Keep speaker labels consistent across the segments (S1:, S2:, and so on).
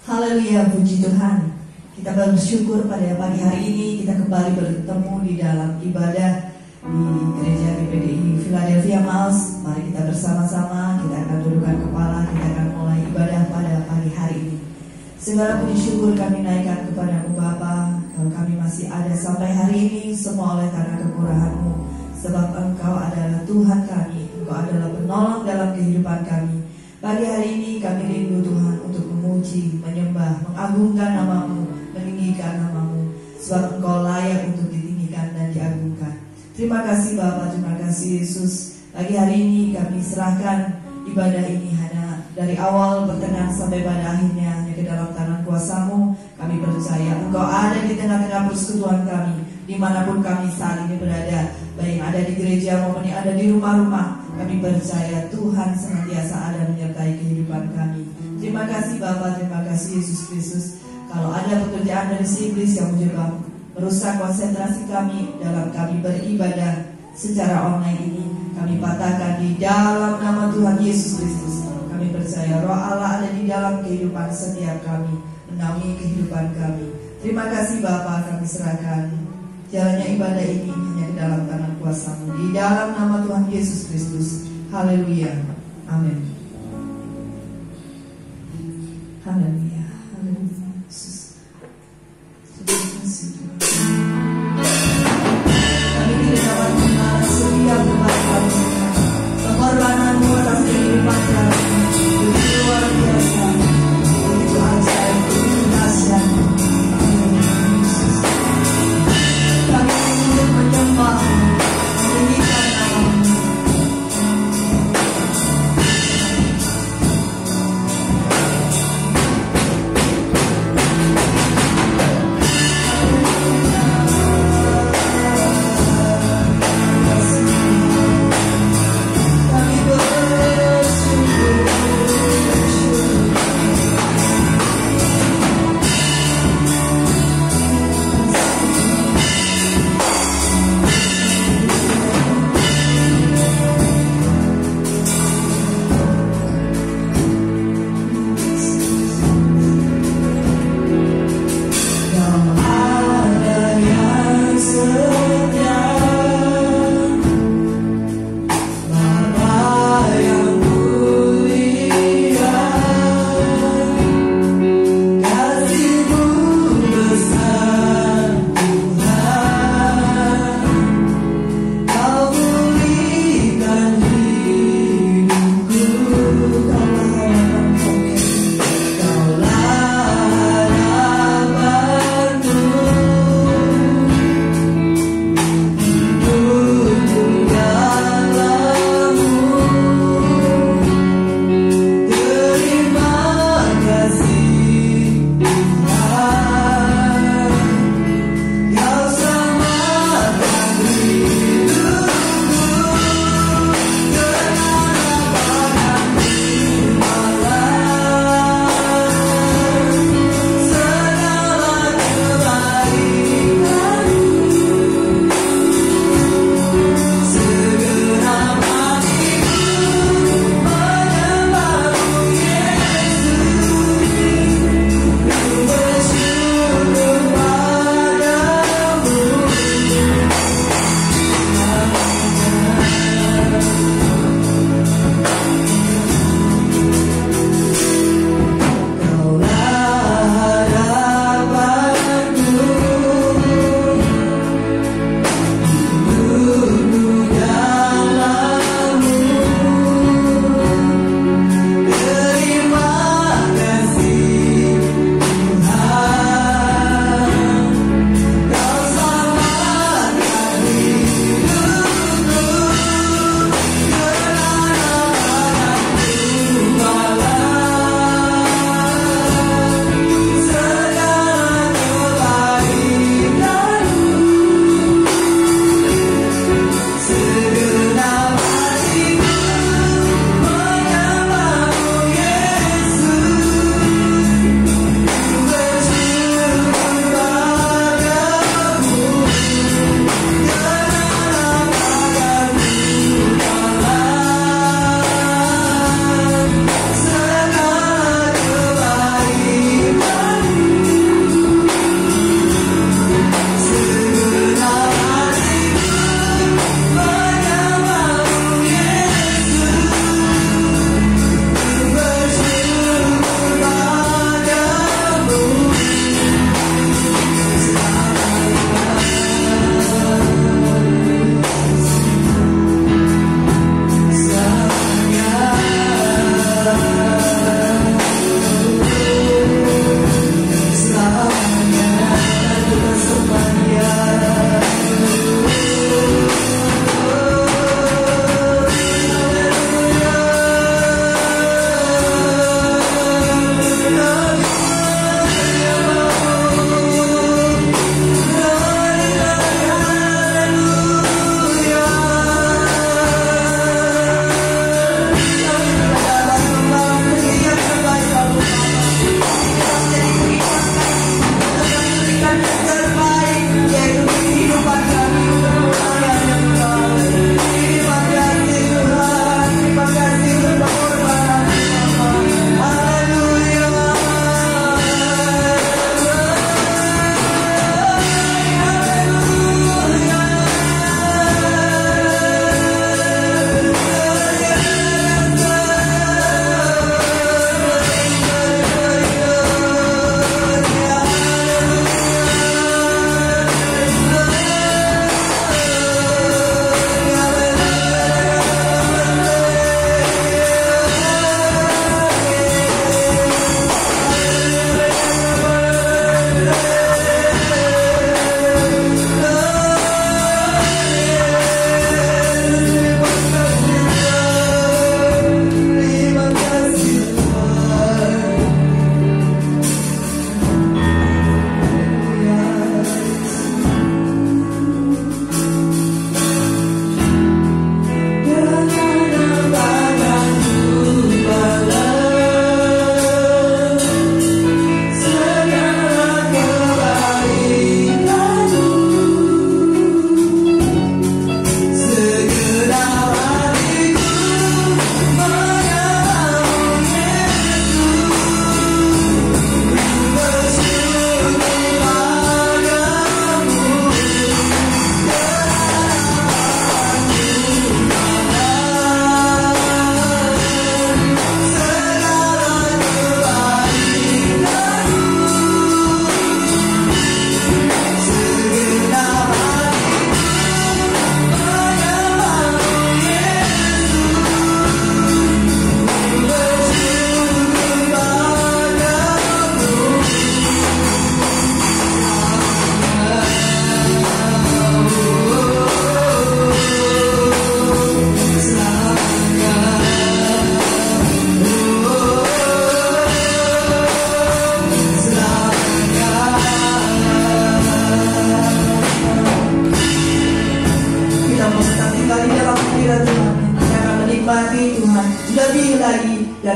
S1: Haleluya, puji Tuhan. Kita bersyukur pada pagi hari ini kita kembali bertemu di dalam ibadah di gereja GPDI Philadelphia Miles. Mari kita bersama-sama, kita akan dudukkan kepala, kita akan mulai ibadah pada pagi hari ini. Segala puji syukur kami naikkan kepada-Mu Bapa. Kalau kami masih ada sampai hari ini, semua oleh karena kemurahan-Mu. Sebab Engkau adalah Tuhan kami, Engkau adalah penolong dalam kehidupan kami. Pagi hari ini kami rindu Tuhan untuk memuji, menyembah, mengagungkan nama-Mu, meninggikan nama-Mu. Sebab Engkau layak untuk ditinggikan dan diagungkan. Terima kasih Bapa, terima kasih Yesus. Pagi hari ini kami serahkan ibadah ini hanya dari awal pertengahan sampai pada akhirnya hanya ke dalam tangan kuasa-Mu. Kami percaya Engkau ada di tengah-tengah persekutuan kami, dimanapun kami saat ini berada, baik yang ada di gereja maupun yang ada di rumah-rumah. Kami percaya Tuhan senantiasa ada menyertai kehidupan kami. Terima kasih Bapa, terima kasih Yesus Kristus. Kalau ada pekerjaan dari si iblis yang mencoba merusak konsentrasi kami dalam kami beribadah secara online ini, kami patahkan di dalam nama Tuhan Yesus Kristus. Kami percaya Roh Allah ada di dalam kehidupan setiap kami, menaungi kehidupan kami. Terima kasih Bapa, kami serahkan jalannya ibadah ini hanya di dalam tangan kuasa-Mu, di dalam nama Tuhan Yesus Kristus. Haleluya, amin. Haleluya, haleluya. Yesus, terima kasih Tuhan. Kami tidak dapat mengenal setiap kebaikan-Mu, pengorbanan-Mu atas kehidupan kami. Begitu luar biasa, begitu ajaib, begitu dahsyat. Kami ingin menyembah, meninggikan nama-Mu.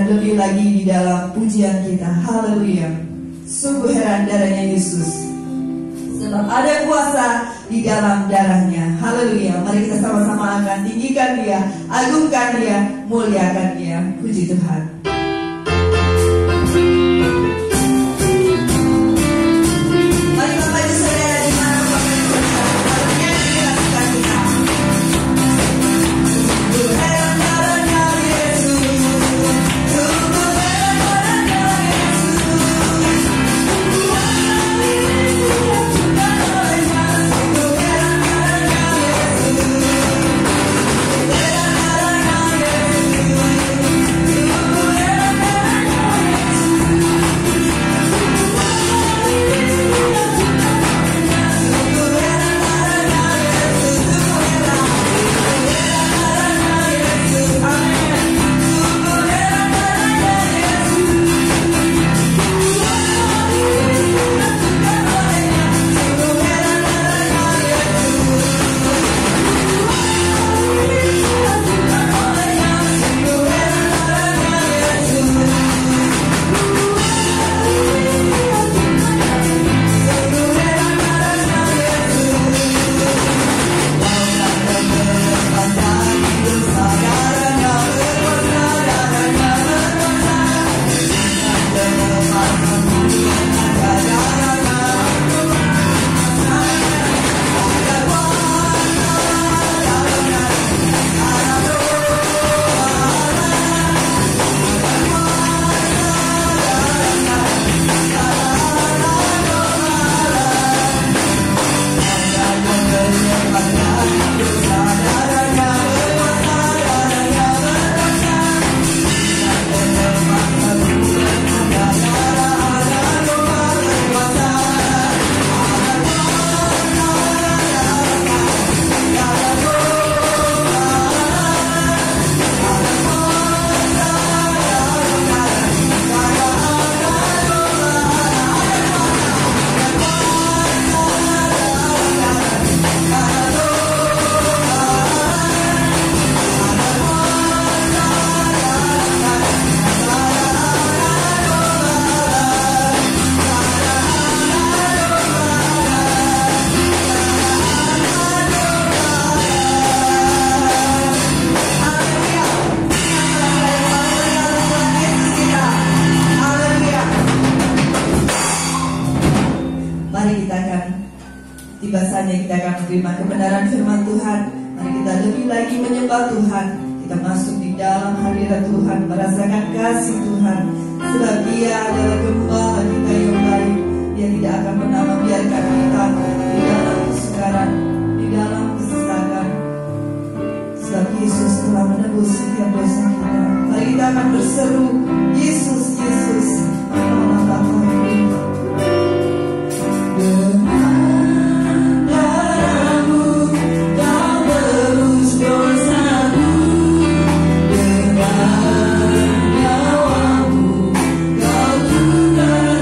S1: lebih lagi di dalam pujian kita. Haleluya. Sungguh heran darahnya Yesus, sebab ada kuasa di dalam darahnya. Haleluya. Mari kita sama-sama akan tinggikan Dia, agungkan Dia, muliakan Dia. Puji Tuhan. Mari Bapak Ibu Saudara dimanapun berada, yang dilakukan kita. Sungguh heran darahnya Yesus, sungguh heran darahnya Yesus. Tiba saatnya kita akan menerima kebenaran firman Tuhan. Mari kita lebih lagi menyembah Tuhan. Kita masuk di dalam hadirat Tuhan, merasakan kasih Tuhan. Sebab Dia adalah gembala kita yang baik. Dia tidak akan pernah membiarkan kita di dalam kesukaran, di dalam kesesakan. Sebab Yesus telah menebus setiap dosa kita. Mari kita akan berseru, Yesus, Yesus, Allah Bapa.
S2: Dengan nyawamu kau tukar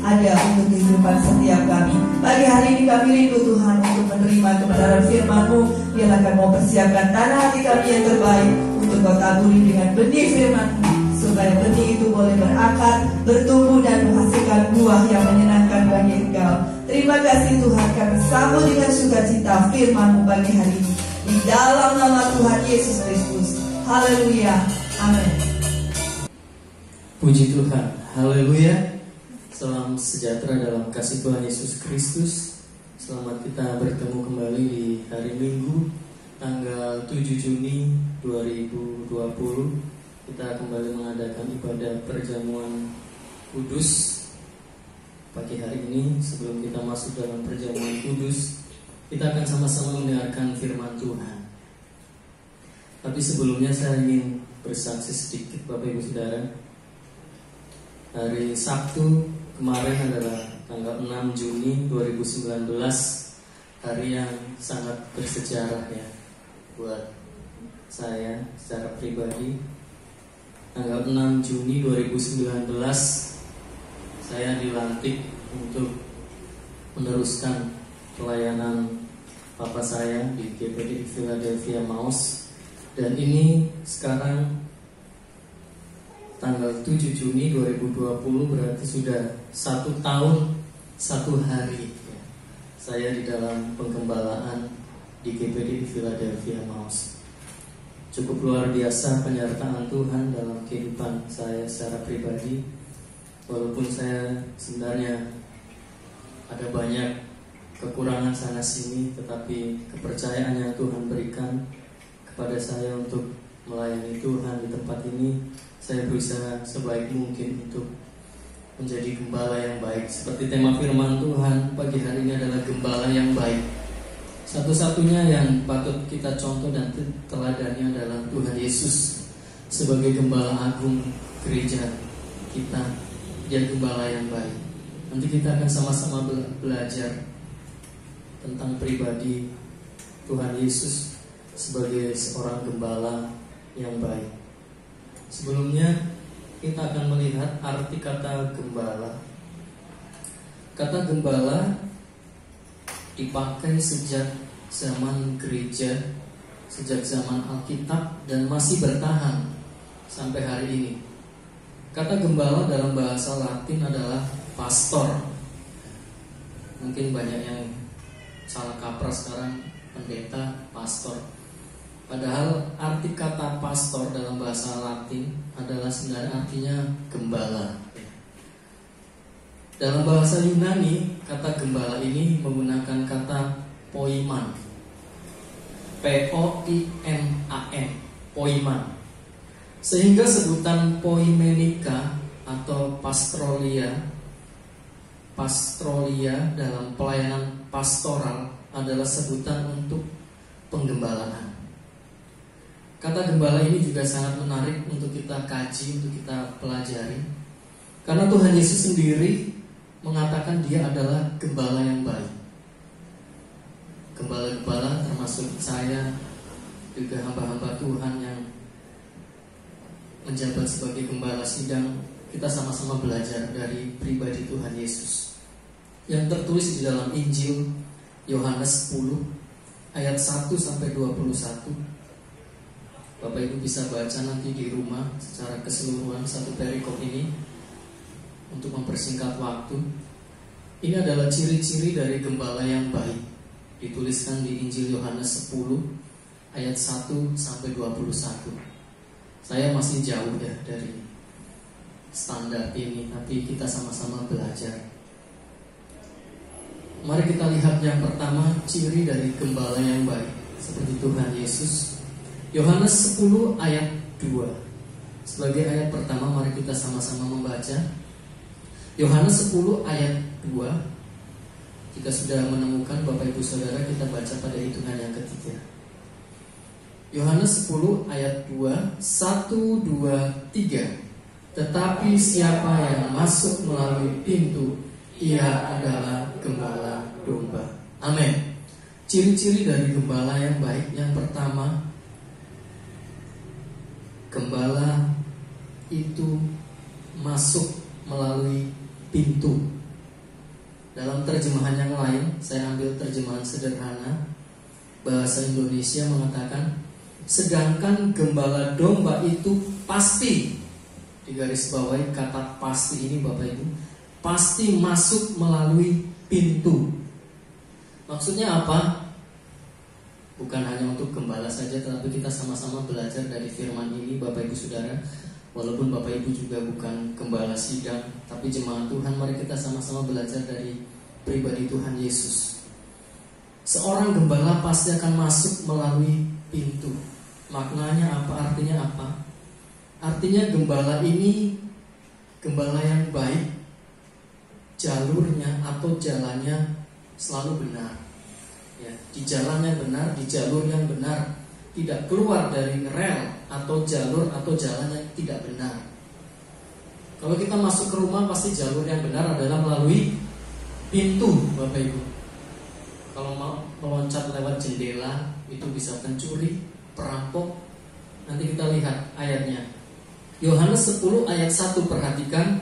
S1: ada untuk kehidupan setiap kami. Pagi hari ini kami rindu Tuhan untuk menerima kebenaran firman-Mu. Biarlah kami mau persiapkan tanah hati kami yang terbaik untuk Kau taburi dengan benih firman-Mu, supaya benih itu boleh berakar, bertumbuh dan menghasilkan buah yang menyenangkan bagi Engkau. Terima kasih Tuhan, kami sambut dengan sukacita firman-Mu pagi hari ini. Di dalam nama Tuhan Yesus Kristus. Haleluya. Amin.
S2: Puji Tuhan. Haleluya. Salam sejahtera dalam kasih Tuhan Yesus Kristus. Selamat kita bertemu kembali di hari Minggu tanggal 7 Juni 2020. Kita kembali mengadakan ibadah perjamuan kudus pagi hari ini. Sebelum kita masuk dalam perjamuan kudus, kita akan sama-sama mendengarkan firman Tuhan. Tapi sebelumnya saya ingin bersaksi sedikit Bapak Ibu Saudara. Hari Sabtu kemarin adalah tanggal 6 Juni 2019, hari yang sangat bersejarah ya buat saya secara pribadi. Tanggal 6 Juni 2019 saya dilantik untuk meneruskan pelayanan Papa saya di GPD Philadelphia Maus. Dan ini sekarang tanggal 7 Juni 2020 berarti sudah 1 tahun 1 hari ya, saya di dalam penggembalaan di GPD Philadelphia Maus. Cukup luar biasa penyertaan Tuhan dalam kehidupan saya secara pribadi. Walaupun saya sebenarnya ada banyak kekurangan sana sini, tetapi kepercayaan yang Tuhan berikan kepada saya untuk melayani Tuhan di tempat ini, saya berusaha sebaik mungkin untuk menjadi gembala yang baik. Seperti tema firman Tuhan pagi hari ini adalah gembala yang baik. Satu-satunya yang patut kita contoh dan teladani adalah Tuhan Yesus sebagai gembala agung gereja kita. Dia gembala yang baik. Nanti kita akan sama-sama belajar tentang pribadi Tuhan Yesus sebagai seorang gembala yang baik. Sebelumnya kita akan melihat arti kata gembala. Kata gembala dipakai sejak zaman gereja, sejak zaman Alkitab, dan masih bertahan sampai hari ini. Kata gembala dalam bahasa Latin adalah pastor. Mungkin banyak yang salah kaprah sekarang, pendeta, pastor. Padahal arti kata pastor dalam bahasa Latin adalah sebenarnya artinya gembala. Dalam bahasa Yunani, kata gembala ini menggunakan kata poiman. P-O-I-M-A-N, poiman. Sehingga sebutan poimenika atau pastrolia dalam pelayanan pastoral adalah sebutan untuk penggembalaan. Kata gembala ini juga sangat menarik untuk kita kaji, untuk kita pelajari. Karena Tuhan Yesus sendiri mengatakan Dia adalah gembala yang baik. Gembala-gembala termasuk saya, juga hamba-hamba Tuhan yang menjabat sebagai gembala sidang, kita sama-sama belajar dari pribadi Tuhan Yesus yang tertulis di dalam Injil Yohanes 10 ayat 1 sampai 21. Bapak Ibu bisa baca nanti di rumah secara keseluruhan satu perikop ini untuk mempersingkat waktu. Ini adalah ciri-ciri dari gembala yang baik, dituliskan di Injil Yohanes 10 ayat 1 sampai 21. Saya masih jauh ya dari standar ini, tapi kita sama-sama belajar. Mari kita lihat yang pertama, ciri dari gembala yang baik seperti Tuhan Yesus. Yohanes 10 ayat 2. Sebagai ayat pertama, mari kita sama-sama membaca. Yohanes 10 ayat 2. Jika sudah menemukan Bapak Ibu Saudara, kita baca pada hitungan yang ketiga. Yohanes 10 ayat 2, 1, 2, 3. Tetapi siapa yang masuk melalui pintu, ia adalah gembala domba. Amin. Ciri-ciri dari gembala yang baik. Yang pertama, gembala itu masuk melalui pintu. Dalam terjemahan yang lain, saya ambil terjemahan sederhana, bahasa Indonesia mengatakan, sedangkan gembala domba itu pasti, digarisbawahi kata pasti ini Bapak Ibu, pasti masuk melalui pintu. Maksudnya apa? Bukan hanya untuk gembala saja, tetapi kita sama-sama belajar dari firman ini Bapak Ibu Saudara. Walaupun Bapak Ibu juga bukan gembala sidang, tapi jemaat Tuhan, mari kita sama-sama belajar dari pribadi Tuhan Yesus. Seorang gembala pasti akan masuk melalui pintu. Maknanya apa? Artinya apa? Artinya gembala ini gembala yang baik, jalurnya atau jalannya selalu benar. Ya, di jalan yang benar, di jalur yang benar, tidak keluar dari rel atau jalur atau jalan yang tidak benar. Kalau kita masuk ke rumah, pasti jalur yang benar adalah melalui pintu, Bapak Ibu. Kalau mau meloncat lewat jendela, itu bisa pencuri, perampok. Nanti kita lihat ayatnya. Yohanes 10 ayat 1, perhatikan.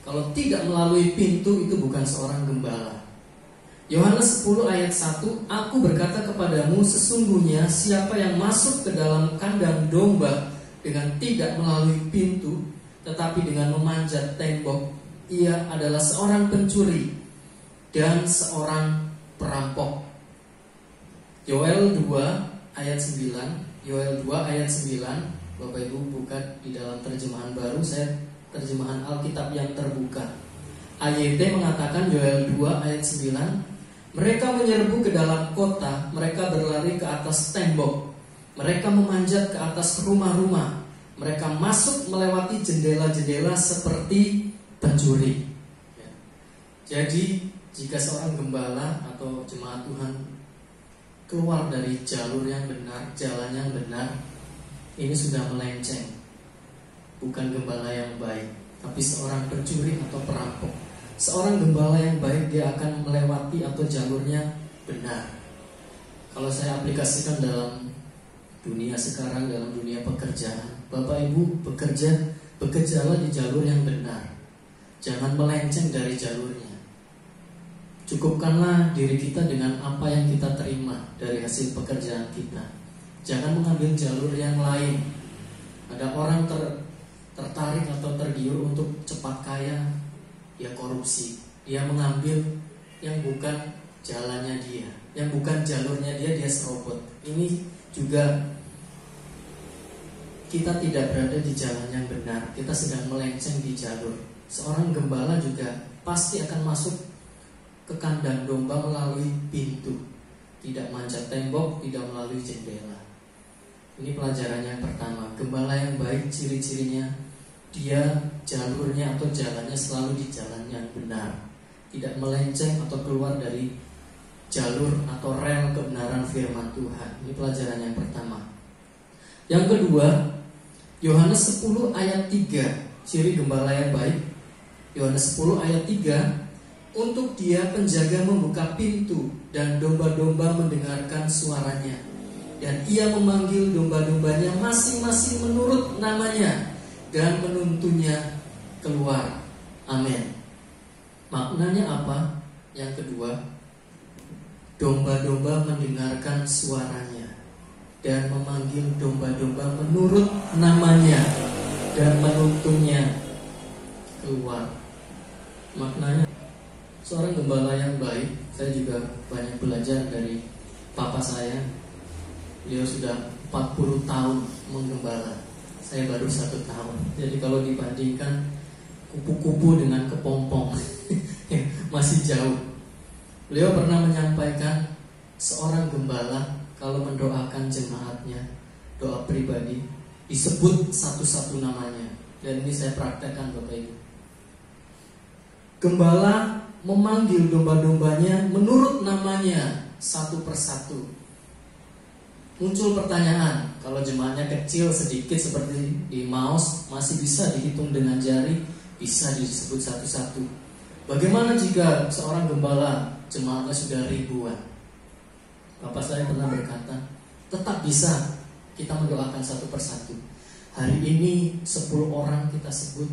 S2: Kalau tidak melalui pintu, itu bukan seorang gembala. Yohanes 10 ayat 1, aku berkata kepadamu, sesungguhnya siapa yang masuk ke dalam kandang domba dengan tidak melalui pintu, tetapi dengan memanjat tembok, ia adalah seorang pencuri dan seorang perampok. Yoel 2 ayat 9, Yoel 2 ayat 9, Bapak Ibu buka di dalam terjemahan baru, saya terjemahan Alkitab yang terbuka. AYT mengatakan Yoel 2 ayat 9, mereka menyerbu ke dalam kota, mereka berlari ke atas tembok, mereka memanjat ke atas rumah-rumah, mereka masuk melewati jendela-jendela seperti pencuri. Ya. Jadi jika seorang gembala atau jemaat Tuhan keluar dari jalur yang benar, jalan yang benar, ini sudah melenceng. Bukan gembala yang baik, tapi seorang pencuri atau perampok. Seorang gembala yang baik, dia akan melewati atau jalurnya benar. Kalau saya aplikasikan dalam dunia sekarang, dalam dunia pekerjaan, Bapak Ibu bekerjalah di jalur yang benar. Jangan melenceng dari jalurnya. Cukupkanlah diri kita dengan apa yang kita terima dari hasil pekerjaan kita. Jangan mengambil jalur yang lain. Ada orang tertarik atau tergiur untuk cepat kaya, dia korupsi, dia mengambil yang bukan jalannya dia, yang bukan jalurnya dia serobot. Ini juga kita tidak berada di jalan yang benar, kita sedang melenceng di jalur. Seorang gembala juga pasti akan masuk ke kandang domba melalui pintu, tidak manjat tembok, tidak melalui jendela. Ini pelajaran yang pertama. Gembala yang baik ciri-cirinya, dia jalurnya atau jalannya selalu di jalan yang benar, tidak melenceng atau keluar dari jalur atau rel kebenaran firman Tuhan. Ini pelajaran yang pertama. Yang kedua, Yohanes 10 ayat 3, ciri gembala yang baik. Yohanes 10 ayat 3, untuk dia penjaga membuka pintu dan domba-domba mendengarkan suaranya, dan ia memanggil domba-dombanya masing-masing menurut namanya dan menuntunnya keluar. Amin. Maknanya apa? Yang kedua, domba-domba mendengarkan suaranya dan memanggil domba-domba menurut namanya dan menuntunnya keluar. Maknanya, seorang gembala yang baik, saya juga banyak belajar dari papa saya. Beliau sudah 40 tahun menggembala, saya baru 1 tahun. Jadi kalau dibandingkan kupu-kupu dengan kepompong masih jauh. Beliau pernah menyampaikan, seorang gembala kalau mendoakan jemaatnya, doa pribadi, disebut satu-satu namanya. Dan ini saya praktekkan Bapak Ibu. Gembala memanggil domba-dombanya menurut namanya satu persatu. Muncul pertanyaan, kalau jemaatnya kecil sedikit seperti di Maus, masih bisa dihitung dengan jari, bisa disebut satu-satu. Bagaimana jika seorang gembala jemaatnya sudah ribuan? Bapak saya pernah berkata, tetap bisa kita mendoakan satu persatu. Hari ini 10 orang kita sebut,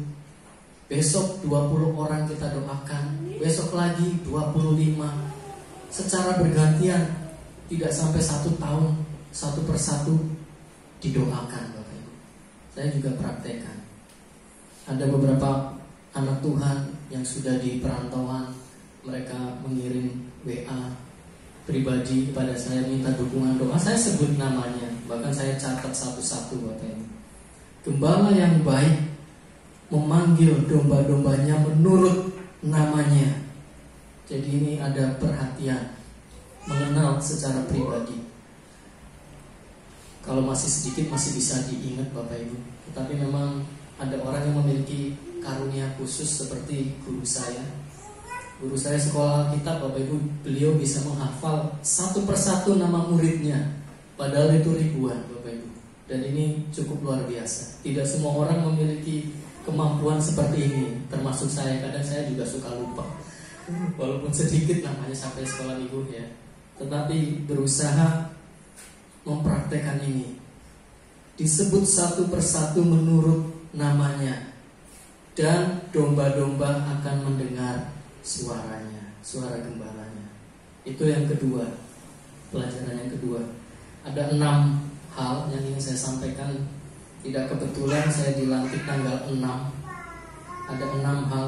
S2: besok 20 orang kita doakan, besok lagi 25, secara bergantian, tidak sampai 1 tahun, satu persatu didoakan Bapak Ibu. Saya juga praktekkan. Ada beberapa anak Tuhan yang sudah di perantauan, mereka mengirim WA pribadi kepada saya minta dukungan doa. Saya sebut namanya, bahkan saya catat satu-satu Bapak Ibu. Gembala yang baik memanggil domba-dombanya menurut namanya. Jadi ini ada perhatian, mengenal secara pribadi. Kalau masih sedikit masih bisa diingat Bapak Ibu. Tetapi memang ada orang yang memiliki karunia khusus seperti guru saya. Guru saya sekolah Alkitab Bapak Ibu, beliau bisa menghafal satu persatu nama muridnya, padahal itu ribuan Bapak Ibu. Dan ini cukup luar biasa. Tidak semua orang memiliki kemampuan seperti ini, termasuk saya. Kadang saya juga suka lupa, walaupun sedikit namanya sampai sekolah minggu ya. Tetapi berusaha mempraktekkan ini. Disebut satu persatu menurut namanya, dan domba-domba akan mendengar suaranya, suara gembalanya. Itu yang kedua, pelajaran yang kedua. Ada 6 hal yang ingin saya sampaikan. Tidak kebetulan saya dilantik tanggal 6. Ada 6 hal.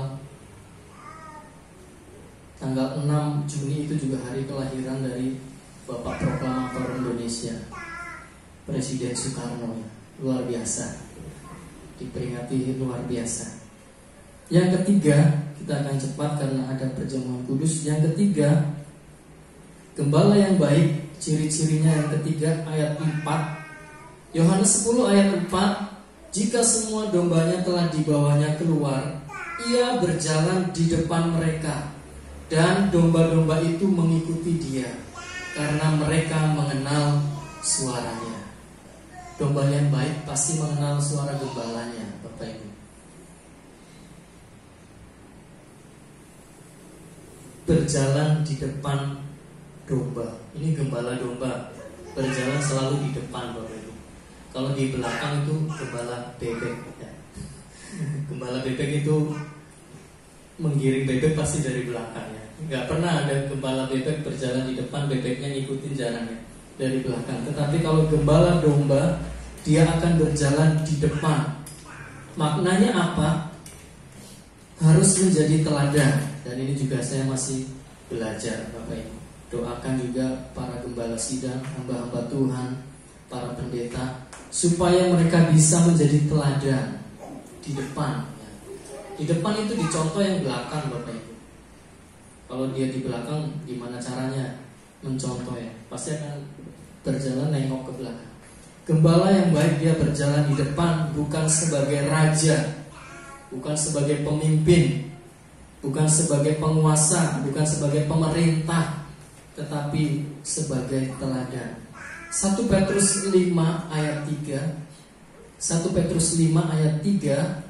S2: Tanggal 6 Juni itu juga hari kelahiran dari Bapak Proklamator Indonesia, Presiden Soekarno. Luar biasa, diperingati luar biasa. Yang ketiga, kita akan cepat karena ada perjamuan kudus. Yang ketiga, gembala yang baik, ciri-cirinya yang ketiga, ayat 4. Yohanes 10 ayat 4. Jika semua dombanya telah dibawanya keluar, ia berjalan di depan mereka, dan domba-domba itu mengikuti dia, karena mereka mengenal suaranya. Domba yang baik pasti mengenal suara gembalanya, Bapak Ibu. Berjalan di depan domba. Ini gembala domba berjalan selalu di depan Bapak Ibu. Kalau di belakang itu gembala bebek ya. Gembala bebek itu menggiring bebek pasti dari belakang ya. Nggak pernah ada gembala bebek berjalan di depan, bebeknya ngikutin jalannya dari belakang. Tetapi kalau gembala domba, dia akan berjalan di depan. Maknanya apa? Harus menjadi teladan. Dan ini juga saya masih belajar Bapak Ibu. Doakan juga para gembala sidang, hamba-hamba Tuhan, para pendeta, supaya mereka bisa menjadi teladan di depan. Di depan itu dicontoh yang belakang Bapak Ibu. Kalau dia di belakang, gimana caranya mencontoh ya? Pasti akan berjalan nengok ke belakang. Gembala yang baik dia berjalan di depan, bukan sebagai raja, bukan sebagai pemimpin, bukan sebagai penguasa, bukan sebagai pemerintah, tetapi sebagai teladan. 1 Petrus 5 ayat 3. 1 Petrus 5 ayat 3.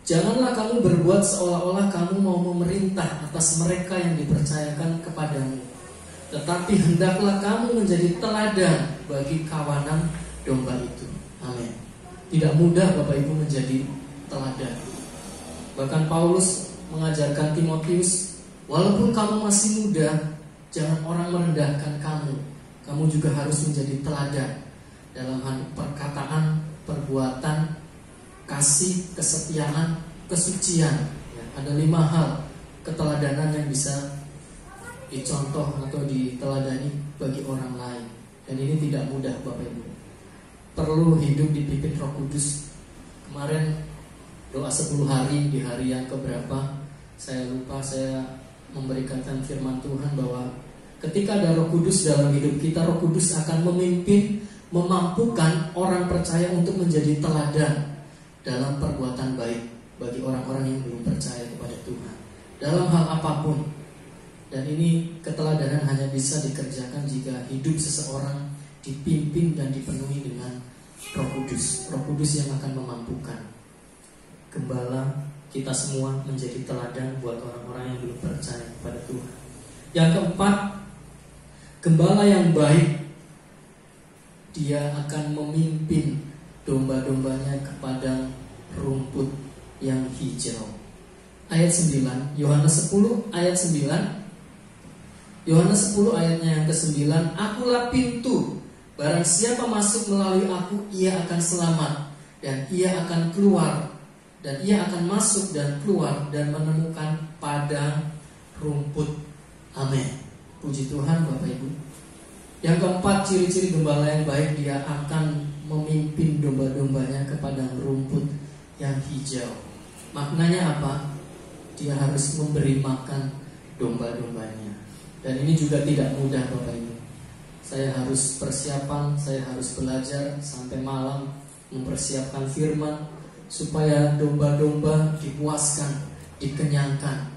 S2: Janganlah kamu berbuat seolah-olah kamu mau memerintah atas mereka yang dipercayakan kepadamu, tetapi hendaklah kamu menjadi teladan bagi kawanan domba itu. Amin. Tidak mudah Bapak Ibu menjadi teladan. Bahkan Paulus mengajarkan Timotius, walaupun kamu masih muda, jangan orang merendahkan kamu. Kamu juga harus menjadi teladan dalam hal perkataan, perbuatan, kasih, kesetiaan, kesucian. Ya, ada 5 hal keteladanan yang bisa dicontoh atau diteladani bagi orang lain. Dan ini tidak mudah Bapak Ibu. Perlu hidup dipimpin Roh Kudus. Kemarin doa 10 hari, di hari yang keberapa saya lupa, saya memberikan firman Tuhan bahwa ketika ada Roh Kudus dalam hidup kita, Roh Kudus akan memimpin, memampukan orang percaya untuk menjadi teladan dalam perbuatan baik bagi orang-orang yang belum percaya kepada Tuhan dalam hal apapun. Dan ini keteladanan hanya bisa dikerjakan jika hidup seseorang dipimpin dan dipenuhi dengan Roh Kudus. Roh Kudus yang akan memampukan gembala kita semua menjadi teladan buat orang-orang yang belum percaya kepada Tuhan. Yang keempat, gembala yang baik, dia akan memimpin domba-dombanya ke padang rumput yang hijau. Ayat 9, Yohanes 10 ayat 9. Yohanes 10 ayatnya yang ke-9, akulah pintu, barang siapa masuk melalui aku, ia akan selamat, dan ia akan keluar, dan ia akan masuk dan keluar dan menemukan padang rumput. Amin. Puji Tuhan Bapak Ibu. Yang keempat, ciri-ciri gembala yang baik, dia akan memimpin domba-dombanya ke padang rumput yang hijau. Maknanya apa? Dia harus memberi makan domba-dombanya. Dan ini juga tidak mudah Bapak Ibu. Saya harus persiapan, saya harus belajar sampai malam mempersiapkan firman supaya domba-domba dipuaskan, dikenyangkan.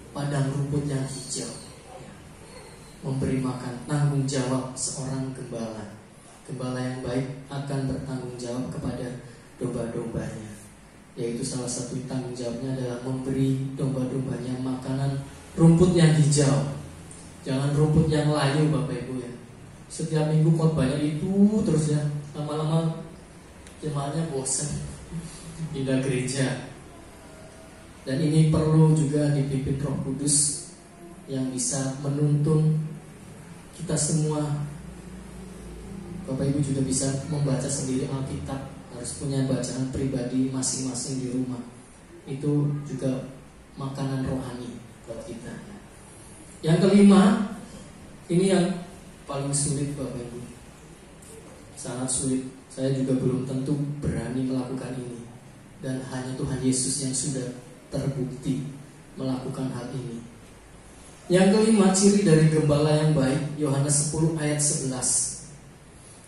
S2: Padang rumput yang hijau, memberi makan, tanggung jawab seorang gembala. Gembala yang baik akan bertanggung jawab kepada domba-dombanya, yaitu salah satu tanggung jawabnya adalah memberi domba-dombanya makanan rumput yang hijau. Jangan rumput yang layu Bapak Ibu ya. Setiap minggu khotbahnya itu terus ya, lama-lama jemaatnya bosan pindah gereja. Dan ini perlu juga dipimpin Roh Kudus yang bisa menuntun kita semua. Bapak Ibu juga bisa membaca sendiri Alkitab, harus punya bacaan pribadi masing-masing di rumah. Itu juga makanan rohani buat kita. Yang kelima, ini yang paling sulit Bapak Ibu, sangat sulit. Saya juga belum tentu berani melakukan ini, dan hanya Tuhan Yesus yang sudah terbukti melakukan hal ini. Yang kelima, ciri dari gembala yang baik, Yohanes 10 ayat 11.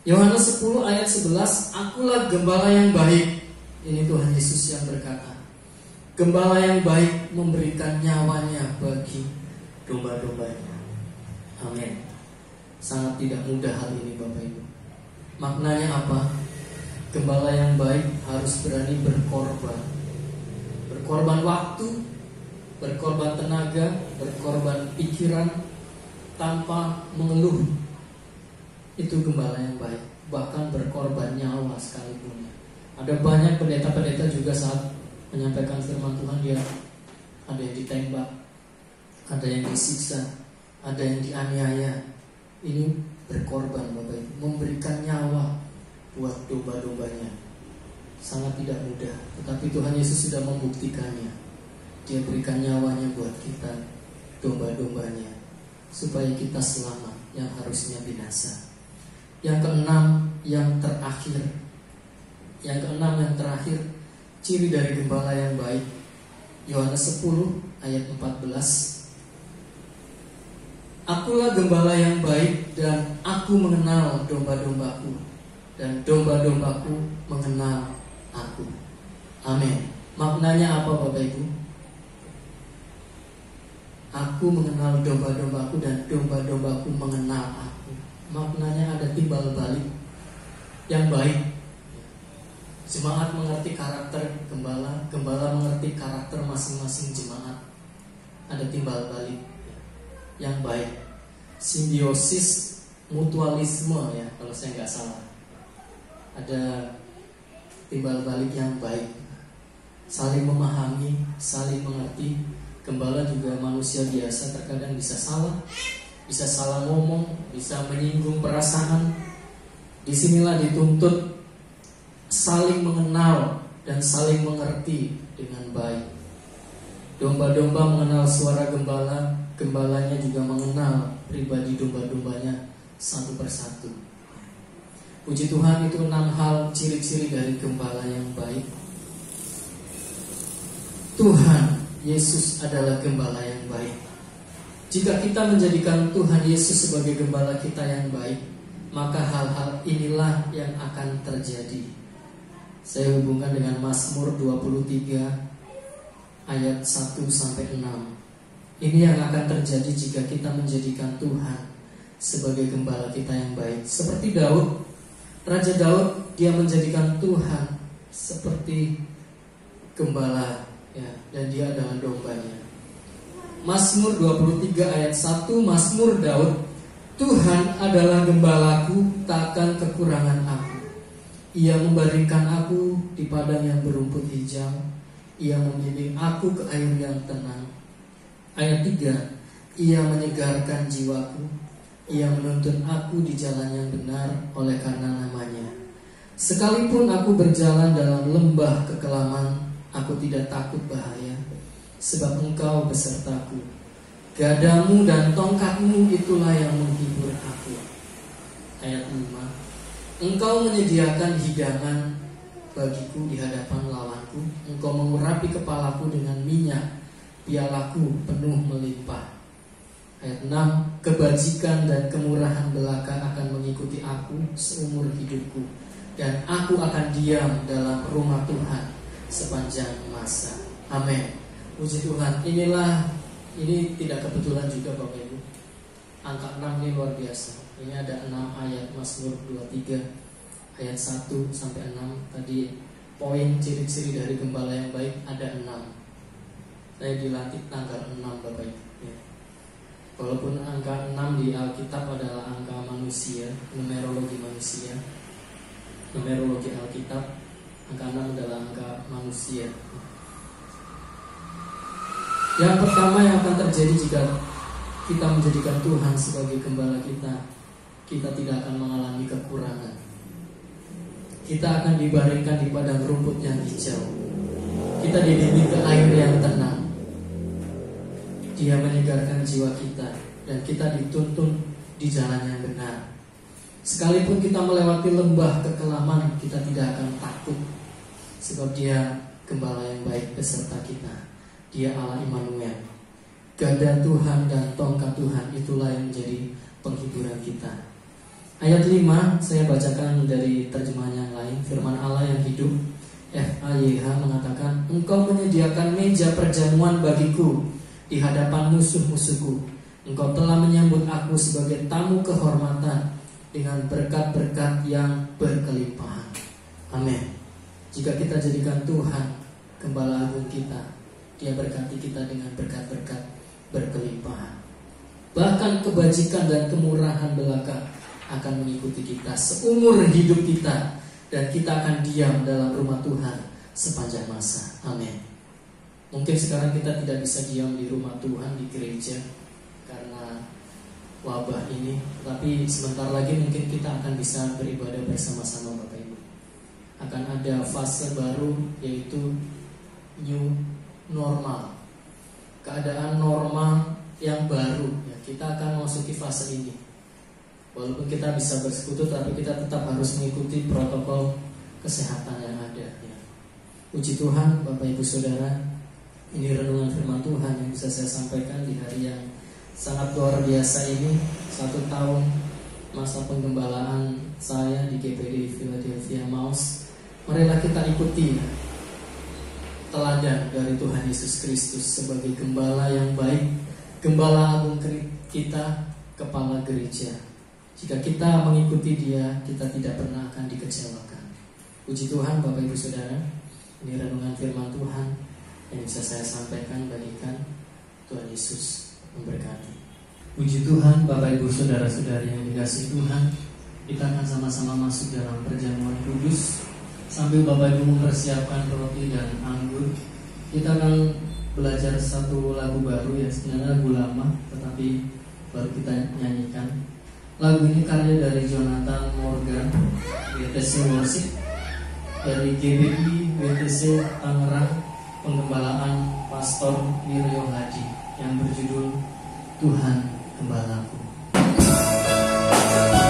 S2: Yohanes 10 ayat 11, akulah gembala yang baik. Ini Tuhan Yesus yang berkata. Gembala yang baik memberikan nyawanya bagi domba-dombanya. Amin. Sangat tidak mudah hal ini Bapak Ibu. Maknanya apa? Gembala yang baik harus berani berkorban. Berkorban waktu, berkorban tenaga, berkorban pikiran, tanpa mengeluh. Itu gembala yang baik. Bahkan berkorban nyawa sekalipun. Ada banyak pendeta-pendeta juga saat menyampaikan firman Tuhan, dia ada yang ditembak, ada yang disiksa, ada yang dianiaya. Ini berkorban Bapak Ibu, memberikan nyawa buat domba-dombanya. Sangat tidak mudah, tetapi Tuhan Yesus sudah membuktikannya. Dia berikan nyawanya buat kita, domba-dombanya, supaya kita selamat yang harusnya binasa. Yang keenam, yang terakhir. Yang keenam, yang terakhir, ciri dari gembala yang baik. Yohanes 10 ayat 14. Akulah gembala yang baik, dan aku mengenal domba-dombaku, dan domba-dombaku mengenal aku. Amin. Maknanya apa Bapak Ibu? Aku mengenal domba-dombaku dan domba-dombaku mengenal aku. Maknanya ada timbal balik yang baik. Jemaat mengerti karakter gembala, gembala mengerti karakter masing-masing jemaat. Ada timbal balik yang baik, simbiosis, mutualisme ya kalau saya nggak salah. Ada timbal balik yang baik, saling memahami, saling mengerti. Gembala juga manusia biasa, terkadang bisa salah ngomong, bisa menyinggung perasaan. Disinilah dituntut saling mengenal dan saling mengerti dengan baik. Domba-domba mengenal suara gembala, gembalanya juga mengenal pribadi domba-dombanya satu persatu. Puji Tuhan, itu 6 hal ciri-ciri dari gembala yang baik. Tuhan Yesus adalah gembala yang baik. Jika kita menjadikan Tuhan Yesus sebagai gembala kita yang baik, maka hal-hal inilah yang akan terjadi. Saya hubungkan dengan Mazmur 23 ayat 1-6. Ini yang akan terjadi jika kita menjadikan Tuhan sebagai gembala kita yang baik. Seperti Daud, Raja Daud, dia menjadikan Tuhan seperti gembala ya, dan dia adalah dombanya. Mazmur 23 ayat 1, Mazmur Daud, Tuhan adalah gembalaku, takkan kekurangan aku. Ia membaringkan aku di padang yang berumput hijau. Ia membimbing aku ke air yang tenang. Ayat 3, Ia menyegarkan jiwaku. Ia menuntun aku di jalan yang benar oleh karena namanya. Sekalipun aku berjalan dalam lembah kekelaman, aku tidak takut bahaya, sebab Engkau besertaku. Gadamu dan tongkatmu itulah yang menghibur aku. Ayat 5, Engkau menyediakan hidangan bagiku di hadapan lawanku. Engkau mengurapi kepalaku dengan minyak, pialaku penuh melimpah. Ayat 6, kebajikan dan kemurahan belaka akan mengikuti aku seumur hidupku, dan aku akan diam dalam rumah Tuhan sepanjang masa. Amin. Puji Tuhan. Ini tidak kebetulan juga Bapak Ibu. Angka 6 ini luar biasa. Ini ada 6 ayat Mazmur 23 ayat 1 sampai 6. Tadi poin ciri-ciri dari gembala yang baik ada 6. Saya dilantik tanggal 6 Bapak Ibu ya. Walaupun angka 6 di Alkitab adalah angka manusia, numerologi manusia, numerologi Alkitab, angka 6 adalah angka manusia. Yang pertama yang akan terjadi jika kita menjadikan Tuhan sebagai gembala kita tidak akan mengalami kekurangan. Kita akan dibaringkan di padang rumput yang hijau. Kita dibimbing ke air yang tenang. Dia menyegarkan jiwa kita, dan kita dituntun di jalan yang benar. Sekalipun kita melewati lembah kekelaman, kita tidak akan takut, sebab Dia gembala yang baik beserta kita. Dia Allah Immanuel. Gada Tuhan dan tongkat Tuhan, itulah yang menjadi penghiburan kita. Ayat 5 saya bacakan dari terjemahan yang lain. Firman Allah yang hidup, FAYH, mengatakan, Engkau menyediakan meja perjamuan bagiku di hadapan musuh-musuhku. Engkau telah menyambut aku sebagai tamu kehormatan dengan berkat-berkat yang berkelimpahan. Amin. Jika kita jadikan Tuhan gembala agung kita, Dia berkati kita dengan berkat-berkat berkelimpahan. Bahkan kebajikan dan kemurahan belaka akan mengikuti kita seumur hidup kita, dan kita akan diam dalam rumah Tuhan sepanjang masa. Amin. Mungkin sekarang kita tidak bisa diam di rumah Tuhan, di gereja, karena wabah ini. Tapi sebentar lagi mungkin kita akan bisa beribadah bersama-sama Bapak Ibu. Akan ada fase baru, yaitu new normal. Keadaan normal yang baru ya, kita akan memasuki fase ini. Walaupun kita bisa bersekutu, tapi kita tetap harus mengikuti protokol kesehatan yang ada ya. Puji Tuhan Bapak Ibu Saudara. Ini renungan firman Tuhan yang bisa saya sampaikan di hari yang sangat luar biasa ini. 1 tahun masa penggembalaan saya di GPD Philadelphia Maus. Marilah kita ikuti teladan dari Tuhan Yesus Kristus sebagai gembala yang baik, gembala agung kita, kepala gereja. Jika kita mengikuti Dia, kita tidak pernah akan dikecewakan. Puji Tuhan Bapak Ibu Saudara. Ini renungan firman Tuhan yang bisa saya sampaikan, bagikan. Tuhan Yesus memberkati. Puji Tuhan Bapak Ibu Saudara-saudari yang dikasihi Tuhan. Kita akan sama-sama masuk dalam perjamuan kudus. Sambil Bapak Ibu mempersiapkan roti dan anggur, kita akan belajar satu lagu baru ya. Sebenarnya lagu lama, tetapi baru kita nyanyikan. Lagu ini karya dari Jonathan Morgan, WTC Worship, dari GBI WTC Tangerang, penggembalaan Pastor Wiryo Hadi, yang berjudul Tuhan Gembalaku.
S3: Gembala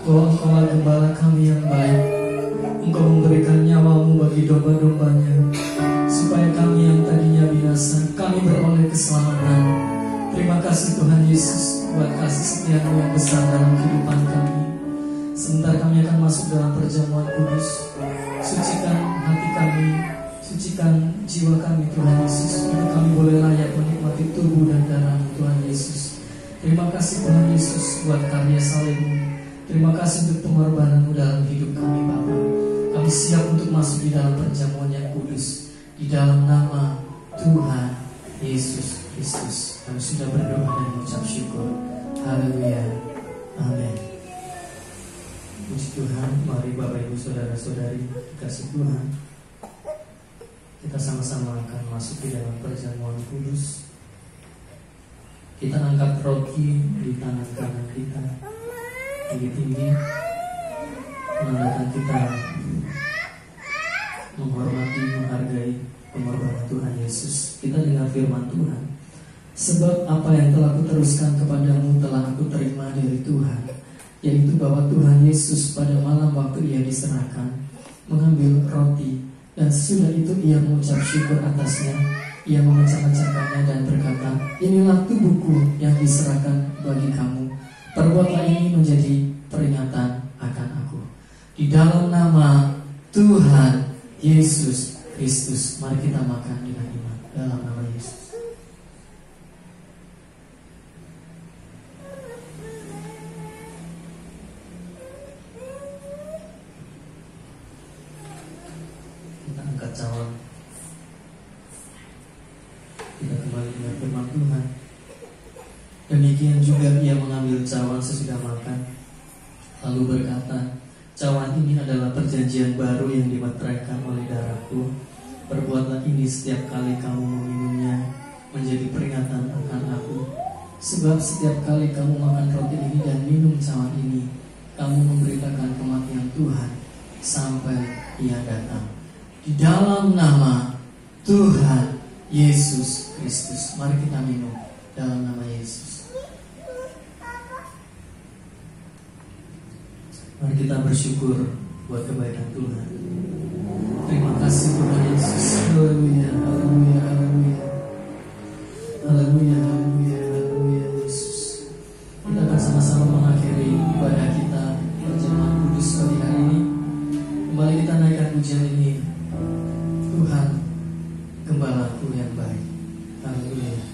S3: bahwa Engkaulah gembala kami yang baik. Engkau memberikan nyawamu bagi domba-dombanya, supaya kami yang tadinya binasa, kami beroleh keselamatan. Terima kasih Tuhan Yesus buat kasih setia-Mu yang besar dalam kehidupan kami. Sebentar kami akan masuk dalam perjamuan kudus. Sucikan hati kami, sucikan jiwa kami Tuhan Yesus, untuk kami boleh layak menikmati tubuh dan darah Tuhan Yesus. Terima kasih Tuhan Yesus buat karya salib-Mu. Terima kasih untuk pengorbanan-Mu dalam hidup kami Bapa. Kami siap untuk masuk di dalam perjamuan yang kudus. Di dalam nama Tuhan Yesus Kristus kami sudah berdoa dan mengucap syukur. Haleluya. Amin. Puji Tuhan. Mari Bapak Ibu Saudara-saudari dikasih Tuhan, kita sama-sama akan masuk di dalam perjamuan kudus. Kita angkat roti di tangan kanan kita tinggi-tinggi, menandakan kita menghormati, menghargai pengorbanan Tuhan Yesus. Kita dengar firman Tuhan. Sebab apa yang telah kuteruskan kepadamu telah aku terima dari Tuhan, yaitu bahwa Tuhan Yesus pada malam waktu Ia diserahkan mengambil roti, dan sesudah itu Ia mengucap syukur atasnya. Ia memecah-mecahkannya dan berkata, inilah tubuhku yang diserahkan bagi kamu. Perbuatlah ini menjadi peringatan akan aku. Di dalam nama Tuhan Yesus Kristus, mari kita makan dengan iman. Dalam nama Yesus. Kita angkat cawan. Kita kembali dengan firman Tuhan. Demikian juga Ia mengambil cawan sesudah makan, lalu berkata, cawan ini adalah perjanjian baru yang dimeteraikan oleh darahku. Perbuatlah ini setiap kali kamu meminumnya, menjadi peringatan akan aku. Sebab setiap kali kamu makan roti ini dan minum cawan ini, kamu memberitakan kematian Tuhan sampai Ia datang. Di dalam nama Tuhan Yesus Kristus, mari kita minum dalam nama Yesus. Mari kita bersyukur buat kebaikan Tuhan. Terima kasih Tuhan Yesus. Haleluya, haleluya, haleluya. Haleluya, haleluya, haleluya Yesus. Kita akan sama-sama mengakhiri ibadah kita perjamuan kudus pagi hari ini. Kembali kita naikkan pujian ini. Tuhan, gembalaku yang baik. Haleluya.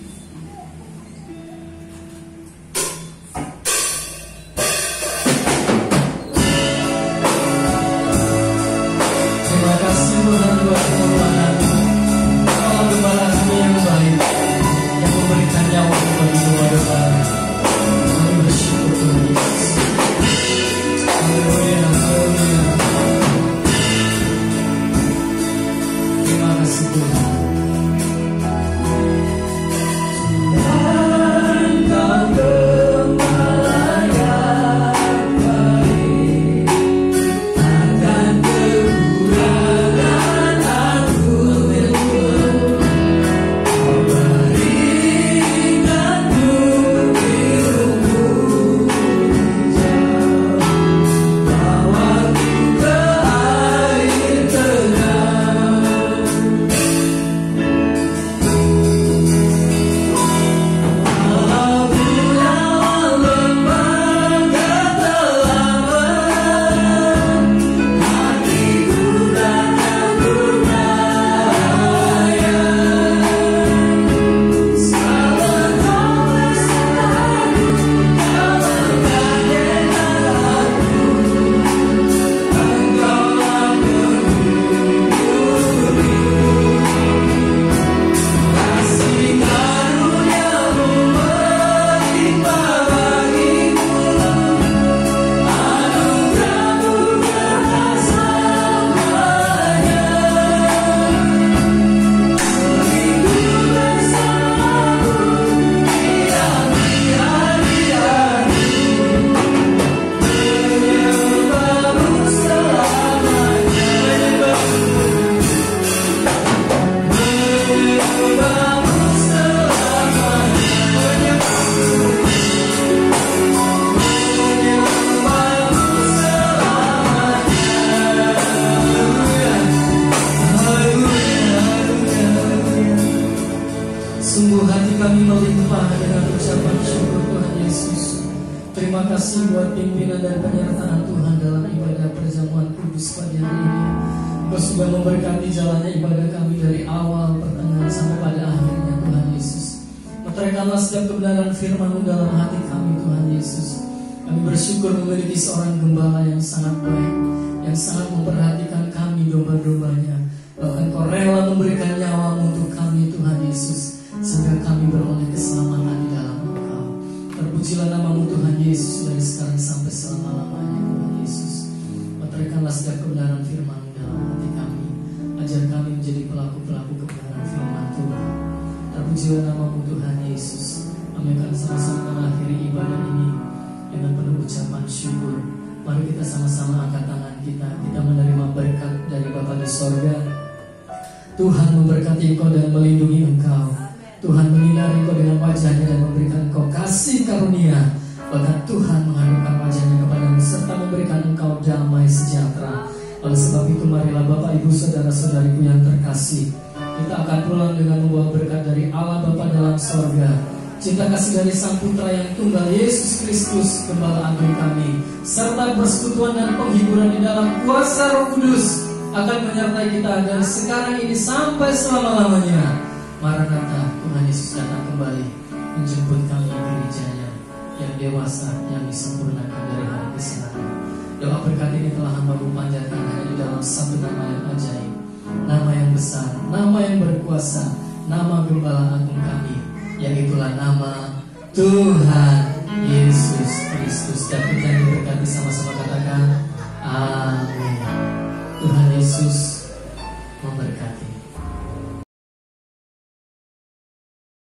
S3: Terima kasih Tuhan buat pengorbanan. kasih buat pimpinan dan penyertaan Tuhan dalam ibadah perjamuan kudus pada hari ini. Engkau sudah memberkati jalannya ibadah kami dari awal, pertengahan, sampai pada akhirnya Tuhan Yesus. Meteraikanlah setiap kebenaran firman-Mu dalam hati kami Tuhan Yesus. Kami bersyukur memiliki seorang gembala yang sangat baik, yang sangat memperhatikan kami domba-dombanya. Bahkan Kau rela memberikan nyawa-Mu untuk kami Tuhan Yesus, sehingga kami beroleh keselamatan di dalam Engkau. Terpujilah nama-Mu Tuhan Yesus dari sekarang sampai selama-lamanya Tuhan Yesus. Meteraikanlah setiap kebenaran firman-Mu dalam hati kami. Ajar kami menjadi pelaku-pelaku kebenaran firman Tuhan. Terpujilah nama-Mu Tuhan Yesus. Kami akan sama-sama mengakhiri ibadah ini dengan penuh ucapan syukur. Mari kita sama-sama angkat tangan kita. Kita menerima berkat dari Bapa di sorga. Tuhan memberkati engkau dan melindungi engkau. Tuhan menyinari engkau dengan wajahnya dan memberikan engkau kasih karunia. Bahkan Tuhan mengandungkan wajahnya kepadamu serta memberikan engkau damai sejahtera. Oleh sebab itu marilah Bapak, Ibu, Saudara-saudariku yang terkasih, kita akan pulang dengan membawa berkat dari Allah Bapa dalam sorga, cinta kasih dari Sang Putra yang tunggal Yesus Kristus, Gembala Agung kami, serta persekutuan dan penghiburan di dalam kuasa Roh Kudus akan menyertai kita dari sekarang ini sampai selama-lamanya. Maranatha, Tuhan Yesus datang kembali menjemput kami gerejanya yang dewasa, yang disempurnakan dari hari ke hari. Doa berkat ini telah hamba-Mu panjatkan hanya di dalam satu nama yang ajaib, nama yang besar, nama yang berkuasa, nama Gembala Agung kami, yaitulah nama Tuhan Yesus Kristus. Dan kita yang diberkati sama-sama katakan amin. Tuhan Yesus